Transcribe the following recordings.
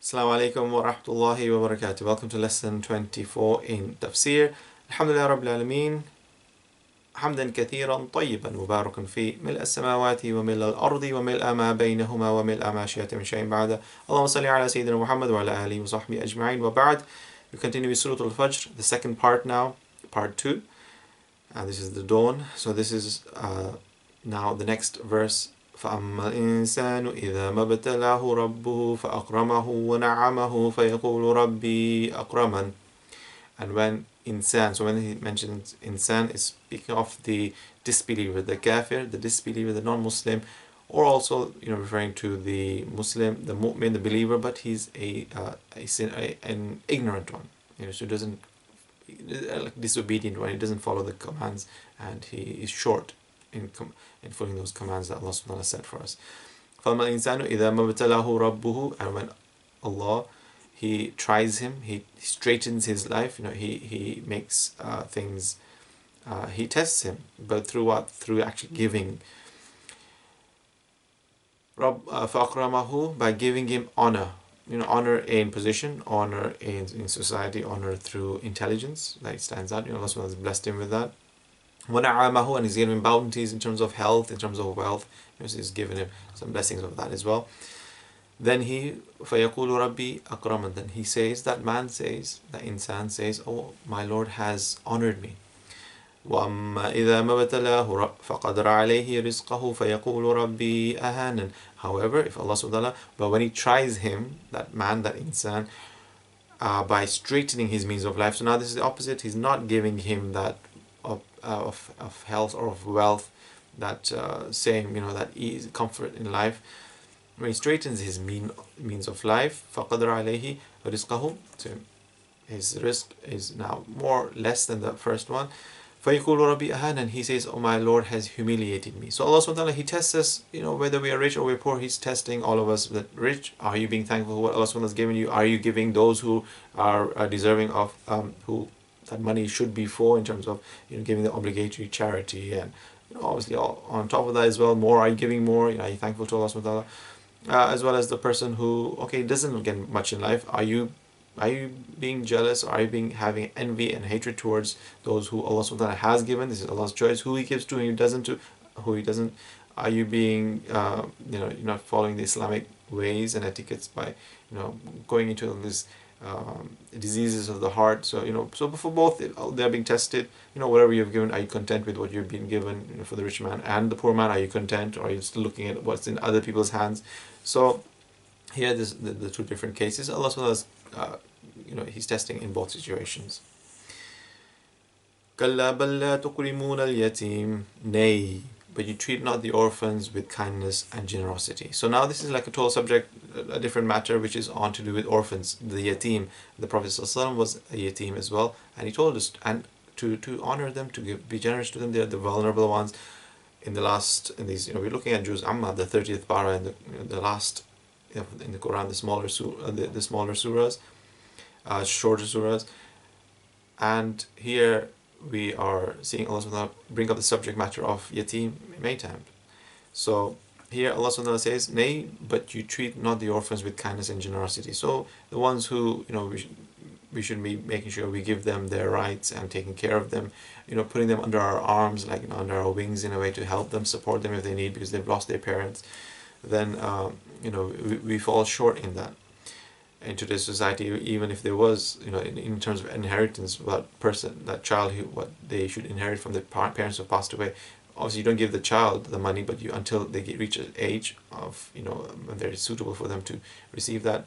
Assalamu alaikum wa rahmatullahi wa barakatuh. Welcome to lesson 24 in Tafseer. Alhamdulillah Rabbil Alameen. حمدا كثيرا طيبا مباركا فيه ملء السماوات وملء الأرض وملء ما بينهما وملء ما شئت من شيء بعد اللهم صل على سيدنا محمد وعلى آله وصحبه أجمعين وبعد. We continue with Surah alFajr, the second part now, part 2. This is the dawn. So this is now the next verse. فأما الإنسان إذا ما ابتلاه ربه فأكرمه ونعمه فيقول ربي أكرمن. And when insan, so when he mentions insan, it's speaking of the disbeliever, the kafir, the disbeliever, the non-Muslim, or also referring to the Muslim, the mu'min, the believer, but he's an ignorant one, so he doesn't disobedient one. He doesn't follow the commands, and he is short in following those commands that Allah subhanahu wa ta'ala set for us. فَأَمَّا الْإِنسَانُ إِذَا مَا ابْتَلَاهُ رَبُّهُ. And when Allah, He tries him, He straightens his life, He makes things, He tests him, but through what? Through actually giving. فَأَكْرَمَهُ, by giving him honor, honor in position, honor in society, honor through intelligence, that stands out. Allah subhanahu wa ta'ala has blessed him with that. وَنَعَمَهُ, and He's given him bounties in terms of health, in terms of wealth. So He's given him some blessings of that as well. Then he, فَيَقُولُ رَبِّي أَكْرَمًا, then he says, that man says, that insan says, oh, my Lord has honored me. وَأَمَّا إِذَا مَا ابْتَلَاهُ فَقَدَرَ عَلَيْهِ رِزْقَهُ فَيَقُولُ رَبِّي أَهَانًا. However, if Allah subhanahu wa ta'ala, but when He tries him, that man, that insan, by straightening his means of life, so now this is the opposite. He's not giving him that of health or of wealth, that same, that ease, comfort in life. When He straightens his means of life, فَقَدْرَ عَلَيْهِ رِزْقَهُ, so his risk is now less than the first one. فَيَقُولُ رَبِّي أَهَانًا, he says, oh, my Lord has humiliated me. So Allah subhanahu wa ta'ala, He tests us, whether we are rich or we're poor. He's testing all of us. That rich, are you being thankful for what Allah subhanahu wa ta'ala has given you? Are you giving those who are deserving of, who that money should be for, in terms of giving the obligatory charity, and obviously on top of that as well, more, are you giving more? Are you thankful to Allah subhanahu wa ta'ala? As well as the person who doesn't get much in life, are you being jealous, or are you having envy and hatred towards those who Allah subhanahu wa ta'ala has given? This is Allah's choice, who He gives to and who He doesn't. Are you being you're not following the Islamic ways and etiquettes by going into these diseases of the heart? So so for both, they're being tested. Whatever you've given, are you content with what you've been given? For the rich man and the poor man, are you content, or are you still looking at what's in other people's hands? So here, the two different cases. Allah subhanahu wa ta'ala, He's testing in both situations. كَلَّا بَلْ لَا تُكْرِمُونَ الْيَتِيمَ. Nay, but you treat not the orphans with kindness and generosity. So now this is like a total subject, a different matter, which is on to do with orphans, the yatim. The Prophet ﷺ was a yatim as well, and he told us to honor them, to be generous to them. They are the vulnerable ones. In these, we're looking at Juz Amma, the 30th para, and the last in the Quran, the smaller surahs, shorter surahs, and here we are seeing Allah subhanahu wa ta'ala bring up the subject matter of yatim maytam. So here Allah subhanahu wa ta'ala says, nay, but you treat not the orphans with kindness and generosity. So the ones who we should be making sure we give them their rights and taking care of them, putting them under our arms, like under our wings, in a way to help them, support them if they need, because they've lost their parents. Then we fall short in that. In today's society, even if there was, in terms of inheritance, that child what they should inherit from the parents who have passed away. Obviously, you don't give the child the money, but until they reach an age of when they're suitable for them to receive that,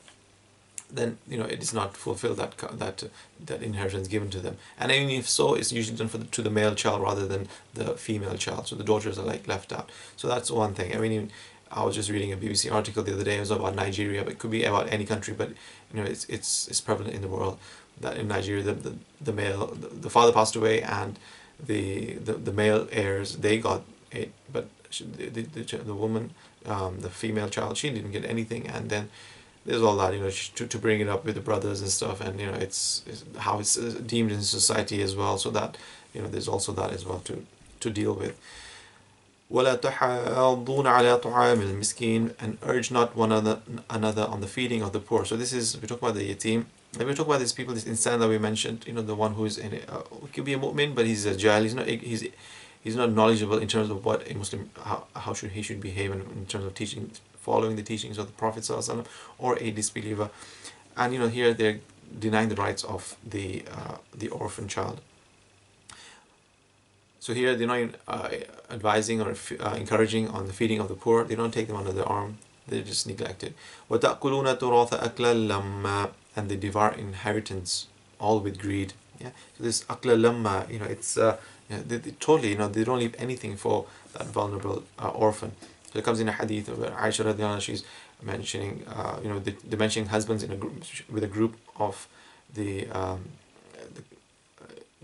then it is not fulfilled, that inheritance given to them. And even if so, it's usually done to the male child rather than the female child. So the daughters are left out. So that's one thing. I was just reading a BBC article the other day. It was about Nigeria, but it could be about any country. But it's prevalent in the world that in Nigeria the father passed away, and the male heirs, they got it, but the woman, the female child, she didn't get anything. And then there's all that to bring it up with the brothers and stuff, and it's how it's deemed in society as well. So that there's also that as well to deal with. وَلَا تَحَاضُّونَ عَلَى طَعَامِ الْمِسْكِينِ, and urge not one another on the feeding of the poor. So this is, we talk about the yatim. When we talk about these people, this insan that we mentioned, the one who is in could be a mu'min, but he's a jahil. He's not knowledgeable in terms of what a Muslim, how he should behave in terms of teaching, following the teachings of the Prophet ﷺ, or a disbeliever. And here they're denying the rights of the orphan child. So here they're not advising or encouraging on the feeding of the poor. They don't take them under their arm. They're just neglected. وَتَأْكُلُونَ التُّرَاثَ أَكْلًا لَمًّا, and they devour inheritance all with greed. Yeah. So this akla lamma, it's they totally, they don't leave anything for that vulnerable orphan. So it comes in a hadith of Aisha radiallahu anha. She's mentioning, they're mentioning husbands in a group, with a group of the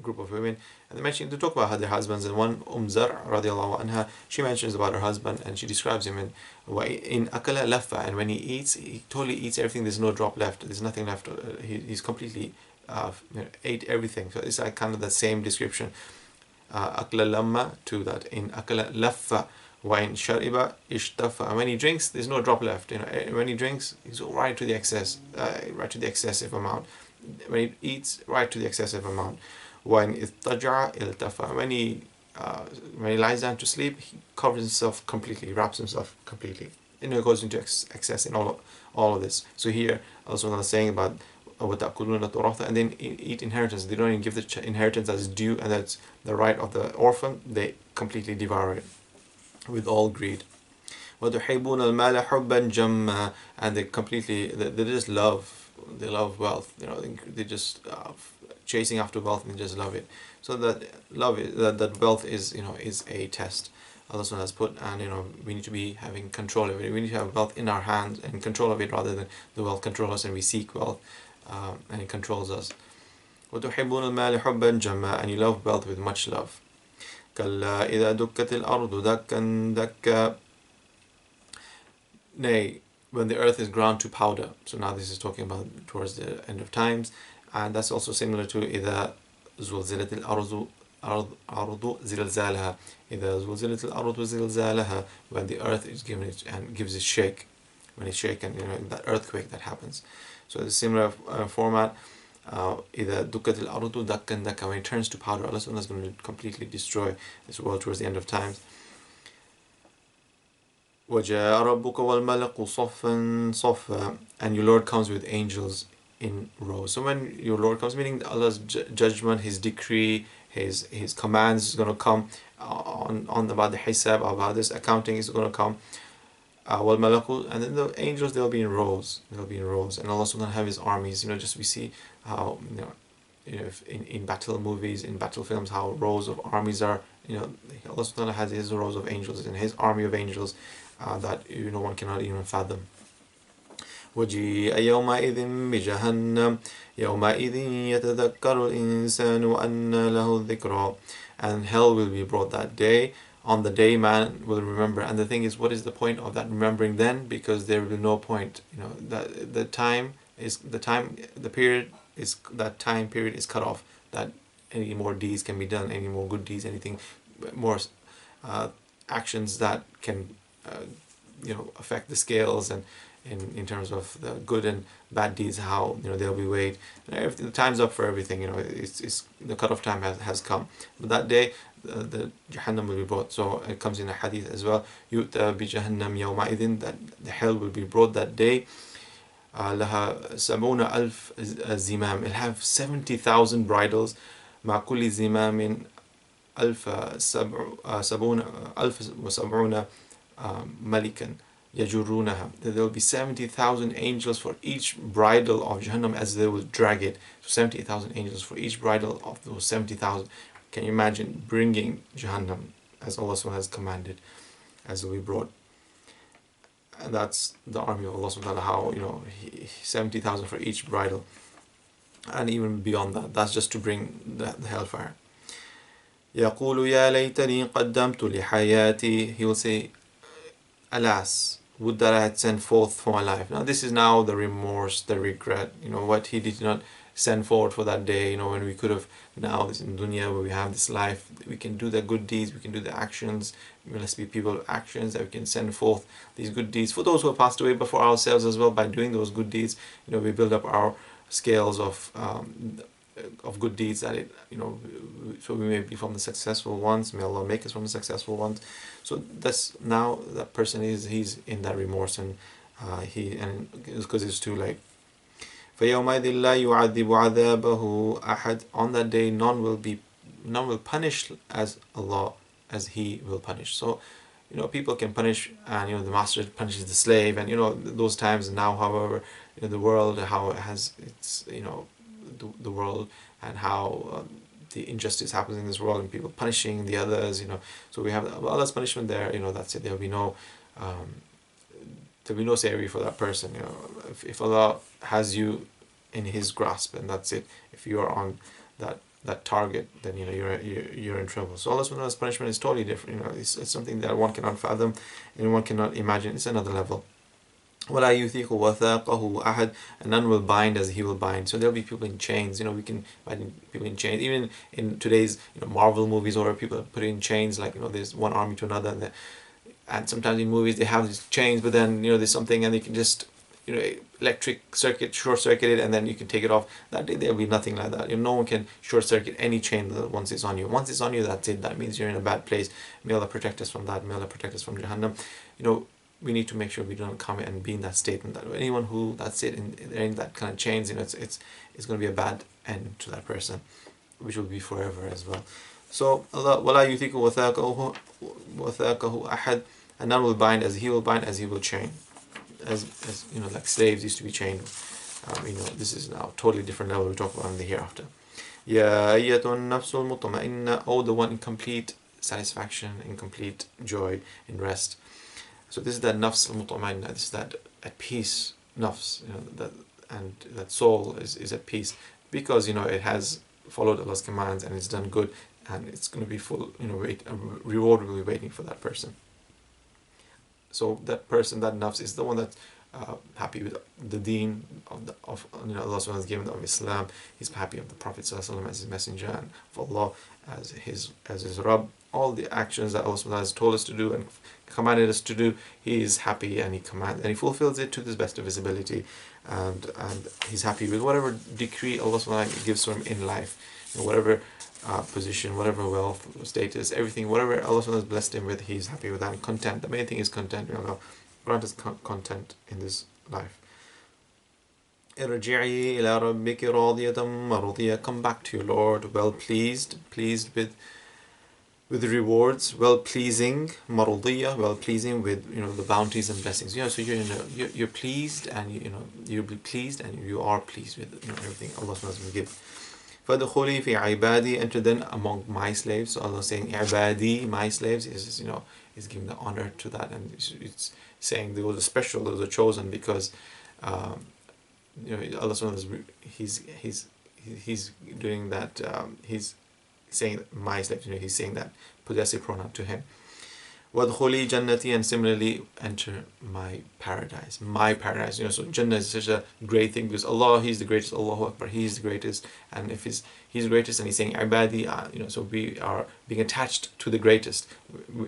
group of women, and they talk about their husbands, and one Zar radiallahu anha, she mentions about her husband, and she describes him in akala laffa, and when he eats, he totally eats everything. There's no drop left. There's nothing left. He's completely ate everything. So it's like kind of the same description. Akla lamma to that. In akala laffa, wa in shariba ishtafa. When he drinks, there's no drop left. When he drinks, he's right to the excess, right to the excessive amount. When he eats, right to the excessive amount. When ittaja'a iltafa, when he lies down to sleep, he covers himself completely, wraps himself completely. It goes into excess in all of this. So here also Allah is saying about وَتَأْكُلُونَ التُّرَاثَ, and then eat inheritance. They don't even give the inheritance as due, and that's the right of the orphan. They completely devour it with all greed. وَتُحِبُّونَ الْمَالَ حُبًّا جَمًّا, and they just love, wealth. They just chasing after wealth, and they just love it. So that wealth is a test Allah SWT has put, and we need to be having control of it. We need to have wealth in our hands and control of it, rather than the wealth control us and we seek wealth and it controls us. وَتُحِبُّونَ الْمَالِ حُبًّا جَمًّا, and you love wealth with much love. كَلَّا إِذَا دُكَّتِ الْأَرْضُ دَكًّا دَكًّا, nay, when the earth is ground to powder. So now this is talking about towards the end of times, and that's also similar to إِذَا زُلْزِلَتِ الْأَرْضُ زِلْزَالَهَا. إِذَا زُلْزِلَتِ الْأَرْضُ زِلْزَالَهَا, when the earth is given it and gives a shake, when it's shaken, that earthquake that happens. So it's a similar format. إِذَا دُكَّتِ الْأَرْضُ دَكًّا دَكًّا, when it turns to powder, Allah is going to completely destroy this world towards the end of times. وَجَاءَ رَبُّكَ وَالْمَلَكُ صَفًّا صَفًّا, and your Lord comes with angels in rows. So when your Lord comes, meaning Allah's judgment, His decree, His commands is going to come on about the hisab, about this accounting is going to come. وَالْمَلَكُ, and then the angels, they'll be in rows. And Allah is going to have His armies. Just we see how in battle movies, in battle films, how rows of armies are. Allah subhanahu wa ta'ala has His rows of angels and His army of angels that one cannot even fathom. وَجِيءَ يَوْمَئِذٍ بِجَهَنَّمَ يَوْمَئِذٍ يَتَذَكَّرُ الْإِنسَانُ وَأَنَّى لَهُ الذِّكْرَى, and hell will be brought that day. On the day man will remember. And the thing is, what is the point of that remembering then? Because there will be no point. That time period is cut off. That any more deeds can be done, any more good deeds, anything more actions that can affect the scales, and in terms of the good and bad deeds, how they'll be weighed. The time's up for everything. It's the cutoff time has come. But that day, the Jahannam will be brought. So it comes in a hadith as well. يُؤْتَى بِجَهَنَّمْ يَوْمَئِذٍ, that the hell will be brought that day. لَهَا سَبْعُونَ أَلْفَ زِمَامٍ, it'll have 70,000 bridles. مَعْ كُلِّ زِمَامٍ أَلْفَ وَسَبْعُونَ مَلِكًا يَجُرُّونَهَا. There will be 70,000 angels for each bridle of Jahannam as they will drag it. So 70,000 angels for each bridle of those 70,000. Can you imagine bringing Jahannam as Allah has commanded, as will be brought? And that's the army of Allah subhanahu wa ta'ala, how 70,000 for each bridle, and even beyond that. That's just to bring the hellfire. يَقُولُ يَا لَيْتَنِي قَدَّمْتُ لِحَيَاتِي, he will say, alas, would that I had sent forth for my life. Now this is now the remorse, the regret, what he did not send forward for that day, when we could have, now in dunya where we have this life, we can do the good deeds, we can do the actions. Let's be people of actions, that we can send forth these good deeds for those who have passed away, but for ourselves as well. By doing those good deeds, we build up our scales of good deeds, that so we may be from the successful ones. May Allah make us from the successful ones. So that's, now that person he's in that remorse, and because it's too late. فَيَوْمَئِذٍ لَا يُعَذِّبُ عَذَابَهُ أَحَدٌ. On that day, none will punish as Allah as He will punish. So, people can punish, and the master punishes the slave, and those times now. However, the world, how it has its, the world, and how the injustice happens in this world, and people punishing the others. So we have Allah's punishment there. That's it. There will be no savory for that person. If Allah has you in His grasp, and that's it. If you are on that target, then you're in trouble. So Allah's punishment is totally different. It's something that one cannot fathom and one cannot imagine. It's another level. وَلَا يُثِيقُ وَثَاقَهُ أَحَدٌ. And none will bind as He will bind. So there'll be people in chains. We can bind people in chains. Even in today's Marvel movies, or people put in chains, like there's one army to another, and sometimes in movies they have these chains, but then there's something, and they can just electric circuit, short circuit it, and then you can take it off. That day there'll be nothing like that. No one can short circuit any chain once it's on you. Once it's on you, that's it. That means you're in a bad place. May Allah protect us from that. May Allah protect us from Jahannam. We need to make sure we don't come and be in that state, and that anyone who, that's it, in that kind of chains, it's going to be a bad end to that person, which will be forever as well. So Allah, وَلَا يُثِيقُ وَثَاقَهُ أَحَدٌ. And none will bind as He will bind, as He will chain. As like slaves used to be chained. This is now a totally different level we talk about in the hereafter. Ya ayyatun nafsul mutma'inna. Oh, the one in complete satisfaction, in complete joy, in rest. So this is that nafs al-mutma'inna. This is that at peace nafs. That soul is at peace, because it has followed Allah's commands and it's done good, and it's going to be full. Reward will be waiting for that person. So that person, that nafs, is the one that's happy with the deen of Allah has given of Islam. He's happy of the Prophet ﷺ as his messenger, and of Allah as his Rabb. All the actions that Allah has told us to do and commanded us to do, He is happy, and He fulfills it to the best of His ability, and He's happy with whatever decree Allah gives to him in life, whatever position, whatever wealth, status, everything, whatever Allah has blessed him with, He's happy with that, and content. The main thing is content. Grant us content in this life. ارجعي إلى ربك راضية مرضية. Come back to your Lord, well pleased with the rewards, well pleasing, marudiyah, well pleasing with the bounties and blessings. So you're pleased, and you'll be pleased, and you are pleased with everything Allah will give. فَدْخُلِي فِي عِبَادِي. Enter then among my slaves. So Allah saying ibadi, my slaves, is giving the honor to that, and it's saying those are special, those are chosen, because Allah He's doing that. He's saying my slaves. He's saying that possessive pronoun to Him. وَدْخُلِي جَنَّتِي. And similarly, enter my paradise. My paradise. So Jannah is such a great thing, because Allah, He's the greatest. Allahu Akbar, He's the greatest. And if He's the greatest, and He's saying ibadi, so we are being attached to the greatest.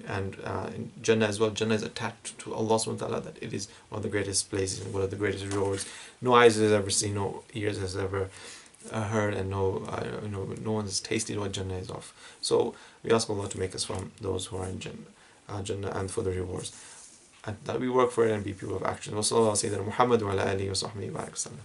And in Jannah as well, Jannah is attached to Allah subhanahu wa ta'ala, that it is one of the greatest places and one of the greatest rewards. No eyes has ever seen, no ears has ever heard, and no one has tasted what Jannah is of. So we ask Allah to make us from those who are in Jannah and for the rewards, and that we work for it and be people of action. Wa sallallahu alayhi wa sallam Muhammad wa ala alihi wa sahbihi wa sallam.